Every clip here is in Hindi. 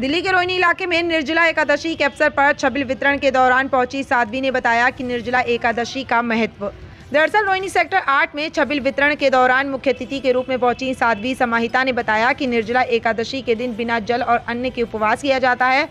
दिल्ली के रोहिणी इलाके में निर्जला एकादशी के अवसर पर छबिल वितरण के दौरान पहुंची साध्वी ने बताया कि निर्जला एकादशी का महत्व। दरअसल रोहिणी सेक्टर 8 में छबिल वितरण के दौरान मुख्य अतिथि के रूप में पहुंची साध्वी समाहिता ने बताया कि निर्जला एकादशी के दिन बिना जल और अन्न के उपवास किया जाता है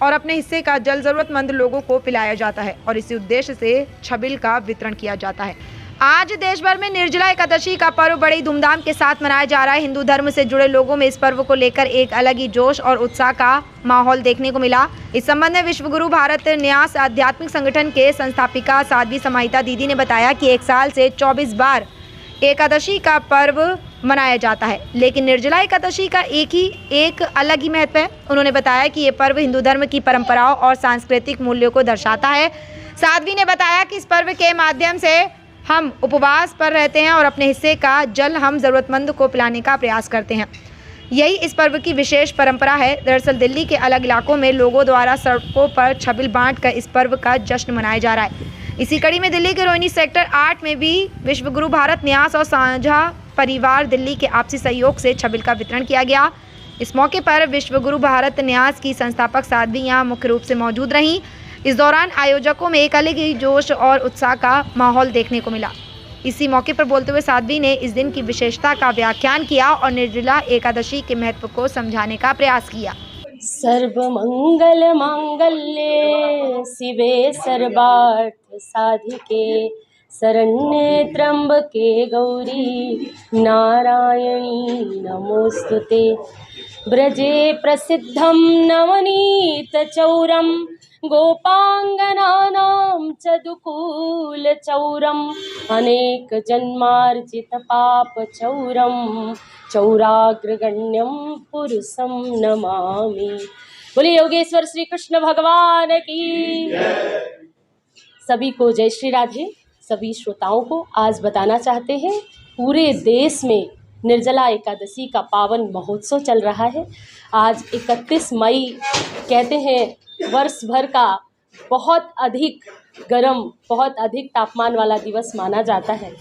और अपने हिस्से का जल जरूरतमंद लोगों को पिलाया जाता है और इसी उद्देश्य से छबिल का वितरण किया जाता है। आज देश भर में निर्जला एकादशी का पर्व बड़ी धूमधाम के साथ मनाया जा रहा है। हिंदू धर्म से जुड़े लोगों में इस पर्व को लेकर एक अलग ही जोश और उत्साह का माहौल देखने को मिला। इस संबंध में विश्व गुरु भारत न्यास आध्यात्मिक संगठन के संस्थापिका साध्वी समाहिता दीदी ने बताया कि एक साल से 24 बार एकादशी का पर्व मनाया जाता है, लेकिन निर्जला एकादशी का एक अलग ही महत्व है। उन्होंने बताया कि ये पर्व हिंदू धर्म की परंपराओं और सांस्कृतिक मूल्यों को दर्शाता है। साध्वी ने बताया कि इस पर्व के माध्यम से हम उपवास पर रहते हैं और अपने हिस्से का जल हम ज़रूरतमंद को पिलाने का प्रयास करते हैं। यही इस पर्व की विशेष परंपरा है। दरअसल दिल्ली के अलग इलाकों में लोगों द्वारा सड़कों पर छबिल बांटकर इस पर्व का जश्न मनाया जा रहा है। इसी कड़ी में दिल्ली के रोहिणी सेक्टर 8 में भी विश्व गुरु भारत न्यास और साझा परिवार दिल्ली के आपसी सहयोग से छबिल का वितरण किया गया। इस मौके पर विश्व गुरु भारत न्यास की संस्थापक साध्वी यहाँ मुख्य रूप से मौजूद रहीं। इस दौरान आयोजकों में एक अलग ही जोश और उत्साह का माहौल देखने को मिला। इसी मौके पर बोलते हुए साध्वी ने इस दिन की विशेषता का व्याख्यान किया और निर्जला एकादशी के महत्व को समझाने का प्रयास किया। सर्वमंगल मांगल्ये शिवे सर्वार्थ साधिके शरण्ये त्र्यंबके गौरी नारायणी नमोस्तुते। ब्रजे प्रसिद्धं नवनीत चौरम गोपांगनानां चदुकूल चौरम अनेक जन्मार्जित पाप चौरम चौराग्रगण्यं पुरुषं नमामि। बोलिए योगेश्वर श्री कृष्ण भगवान की। सभी को जय श्री राधे। सभी श्रोताओं को आज बताना चाहते हैं, पूरे देश में निर्जला एकादशी का पावन महोत्सव चल रहा है। आज 31 मई कहते हैं वर्ष भर का बहुत अधिक गर्म, बहुत अधिक तापमान वाला दिवस माना जाता है।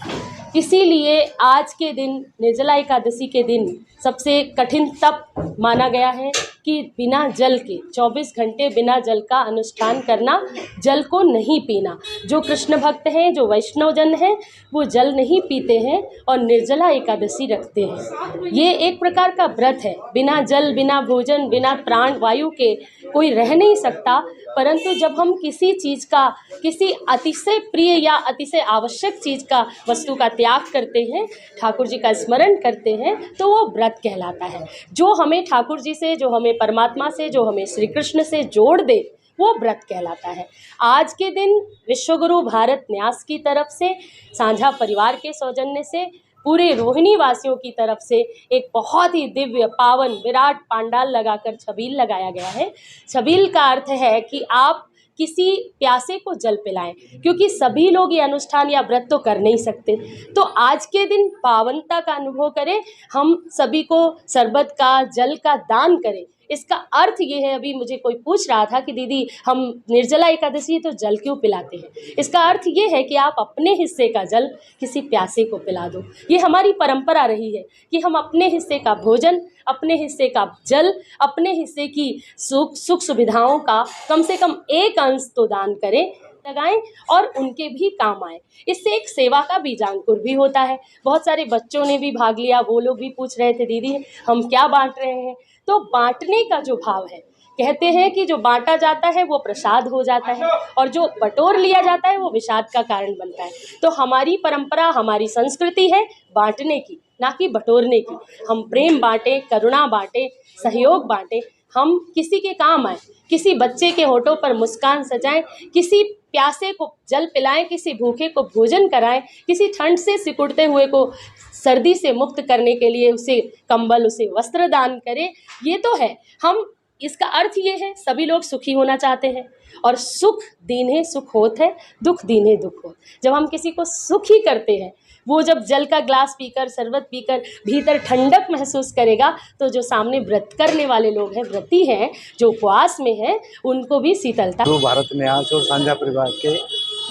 इसीलिए आज के दिन, निर्जला एकादशी के दिन, सबसे कठिन तप माना गया है कि बिना जल के 24 घंटे बिना जल का अनुष्ठान करना, जल को नहीं पीना। जो कृष्ण भक्त हैं, जो वैष्णव जन हैं, वो जल नहीं पीते हैं और निर्जला एकादशी रखते हैं। ये एक प्रकार का व्रत है। बिना जल, बिना भोजन, बिना प्राण वायु के कोई रह नहीं सकता। परंतु जब हम किसी चीज़ का, किसी अतिशय प्रिय या अतिशय आवश्यक चीज़ का, वस्तु का त्याग करते हैं, ठाकुर जी का स्मरण करते हैं, तो वो व्रत कहलाता है। जो हमें ठाकुर जी से, जो हमें परमात्मा से, जो हमें श्री कृष्ण से जोड़ दे, वो व्रत कहलाता है। आज के दिन विश्वगुरु भारत न्यास की तरफ से, साझा परिवार के सौजन्य से, पूरे रोहिणी वासियों की तरफ से एक बहुत ही दिव्य, पावन, विराट पांडाल लगाकर छबील लगाया गया है। छबील का अर्थ है कि आप किसी प्यासे को जल पिलाएं, क्योंकि सभी लोग ये अनुष्ठान या व्रत तो कर नहीं सकते। तो आज के दिन पावनता का अनुभव करें, हम सभी को शरबत का, जल का दान करें। इसका अर्थ ये है, अभी मुझे कोई पूछ रहा था कि दीदी हम निर्जला एकादशी तो जल क्यों पिलाते हैं। इसका अर्थ ये है कि आप अपने हिस्से का जल किसी प्यासे को पिला दो। ये हमारी परंपरा रही है कि हम अपने हिस्से का भोजन, अपने हिस्से का जल, अपने हिस्से की सुख सुविधाओं का कम से कम एक अंश तो दान करें, लगाएं और उनके भी काम आए। इससे एक सेवा का बीजांकुर भी होता है। बहुत सारे बच्चों ने भी भाग लिया। वो लोग भी पूछ रहे थे, दीदी हम क्या बांट रहे हैं। तो बांटने का जो भाव है, कहते हैं कि जो बांटा जाता है वो प्रसाद हो जाता है और जो बटोर लिया जाता है वो विषाद का कारण बनता है। तो हमारी परंपरा, हमारी संस्कृति है बांटने की, ना कि बटोरने की। हम प्रेम बांटें, करुणा बांटें, सहयोग बांटें, हम किसी के काम आए, किसी बच्चे के होठों पर मुस्कान सजाएं, किसी प्यासे को जल पिलाएं, किसी भूखे को भोजन कराएं, किसी ठंड से सिकुड़ते हुए को सर्दी से मुक्त करने के लिए उसे कंबल, उसे वस्त्र दान करें। ये तो है। हम, इसका अर्थ ये है, सभी लोग सुखी होना चाहते हैं और सुख दीन्हे सुख होत है, दुख दीन्हे दुख होत। जब हम किसी को सुखी करते हैं, वो जब जल का ग्लास पीकर, शरबत पीकर भीतर ठंडक महसूस करेगा, तो जो सामने व्रत करने वाले लोग हैं, व्रती हैं, जो उपवास में हैं, उनको भी शीतलता। तो भारत न्यास और साझा परिवार के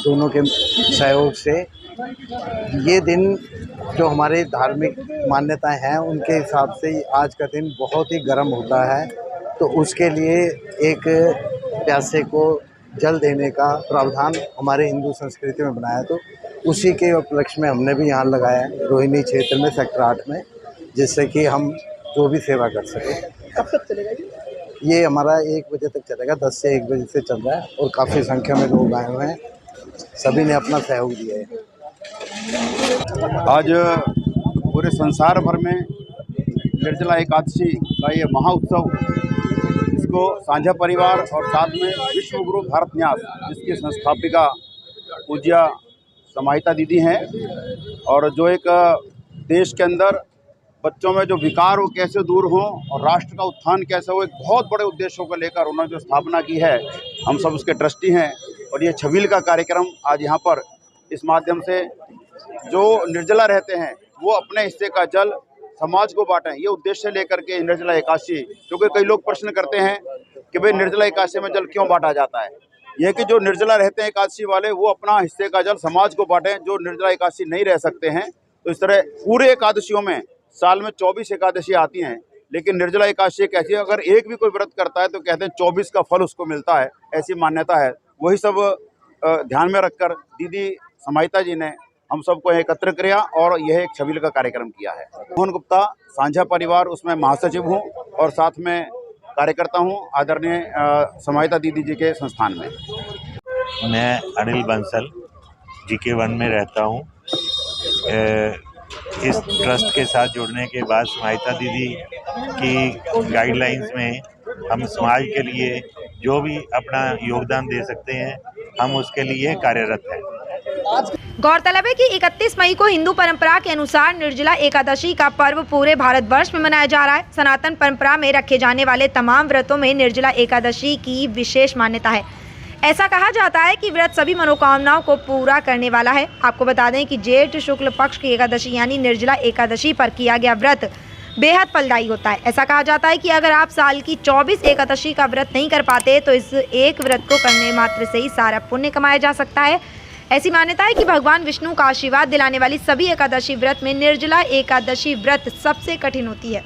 दोनों के सहयोग से ये दिन, जो हमारे धार्मिक मान्यताएं हैं, उनके हिसाब से आज का दिन बहुत ही गर्म होता है तो उसके लिए एक प्यासे को जल देने का प्रावधान हमारे हिंदू संस्कृति में बनाया, तो उसी के उपलक्ष्य में हमने भी यहाँ लगाया है रोहिणी क्षेत्र में सेक्टर 8 में, जिससे कि हम जो भी सेवा कर सकें। कब तक चलेगा ये हमारा 1 बजे तक चलेगा, 10 से 1 बजे से चल रहा है और काफ़ी संख्या में लोग आए हुए हैं, सभी ने अपना सहयोग दिया है। आज पूरे संसार भर में निर्जला एकादशी का ये महाउत्सव, इसको साझा परिवार और साथ में विश्व गुरु भारत न्यास, जिसकी संस्थापिका पूज्या समाहिता दीदी हैं, और जो एक देश के अंदर बच्चों में जो विकार हो कैसे दूर हों और राष्ट्र का उत्थान कैसे हो, एक बहुत बड़े उद्देश्यों को लेकर उन्होंने जो स्थापना की है, हम सब उसके ट्रस्टी हैं। और ये छबील का कार्यक्रम आज यहाँ पर इस माध्यम से जो निर्जला रहते हैं वो अपने हिस्से का जल समाज को बांटें, ये उद्देश्य लेकर के निर्जला एकादशी, क्योंकि कई लोग प्रश्न करते हैं कि भाई निर्जला एकादशी में जल क्यों बांटा जाता है। यह कि जो निर्जला रहते हैं एकादशी वाले, वो अपना हिस्से का जल समाज को बांटें, जो निर्जला एकादशी नहीं रह सकते हैं। तो इस तरह पूरे एकादशियों में साल में 24 एकादशी आती हैं, लेकिन निर्जला एकादशी एक ऐसी है, अगर एक भी कोई व्रत करता है तो कहते हैं 24 का फल उसको मिलता है, ऐसी मान्यता है। वही सब ध्यान में रखकर दीदी समाहिता जी ने हम सबको एकत्र किया और यह एक छबील का कार्यक्रम किया है। मोहन गुप्ता, साझा परिवार, उसमें महासचिव हूँ और साथ में कार्यकर्ता हूँ आदरणीय समाहिता दीदी जी के संस्थान में। मैं अनिल बंसल GK1 में रहता हूँ। इस ट्रस्ट के साथ जुड़ने के बाद समाहिता दीदी की गाइडलाइंस में हम समाज के लिए जो भी अपना योगदान दे सकते हैं, हम उसके लिए कार्यरत हैं। गौरतलब है कि 31 मई को हिंदू परंपरा के अनुसार निर्जला एकादशी का पर्व पूरे भारतवर्ष में मनाया जा रहा है। सनातन परंपरा में रखे जाने वाले तमाम व्रतों में निर्जला एकादशी की विशेष मान्यता है। ऐसा कहा जाता है कि व्रत सभी मनोकामनाओं को पूरा करने वाला है। आपको बता दें कि जेठ शुक्ल पक्ष की एकादशी यानी निर्जला एकादशी पर किया गया व्रत बेहद फलदायी होता है। ऐसा कहा जाता है कि अगर आप साल की 24 एकादशी का व्रत नहीं कर पाते तो इस एक व्रत को करने मात्र से ही सारा पुण्य कमाया जा सकता है। ऐसी मान्यता है कि भगवान विष्णु का आशीर्वाद दिलाने वाली सभी एकादशी व्रत में निर्जला एकादशी व्रत सबसे कठिन होती है।